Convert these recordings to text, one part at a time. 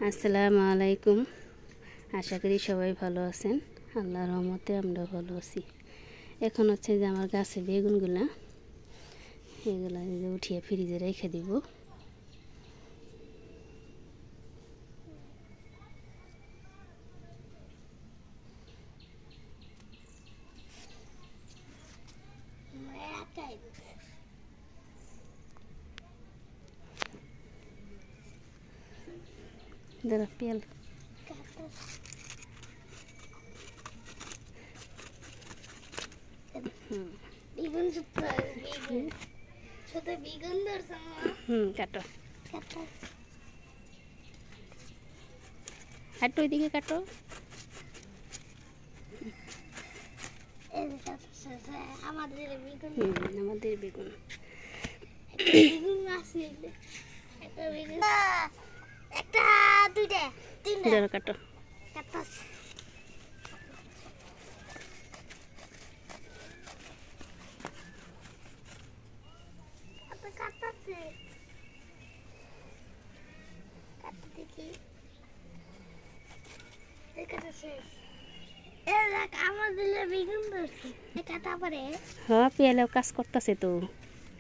আসসালামু আলাইকুম। আশা করি সবাই ভালো আছেন। আল্লাহর রহমতে আমরা ভালো আছি। এখন হচ্ছে যে আমার গাছে বেগুনগুলা এগুলা উঠিয়ে ফ্রিজে রেখে দিব। দাঁড়া পেল কাটো হাঁটু ওইদিকে কাটো। আমাদের বেগুন একটা দুইটা তিনটা কাটো। আমাদের বেগুন ধরছে কাটা পরে হ্যাঁ পেয়ালেও কাজ করতেছে তো।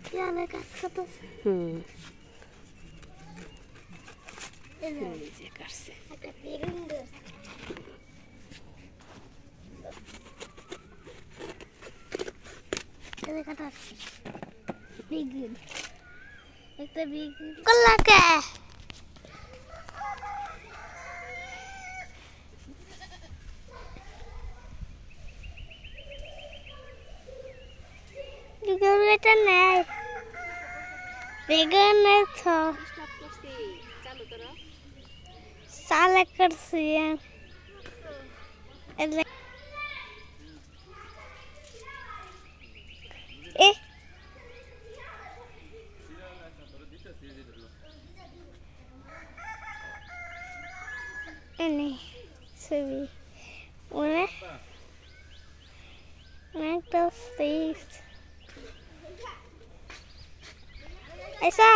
পেয়ালে কাজ করতেছে কাটছে একটা বেগুন ধরছে কাটা বেগুন একটা বেগুন কলাকে বেগুনটা নেই বেগুনের চালে করছি ini ছবি অনেকটা স্পেস ऐसा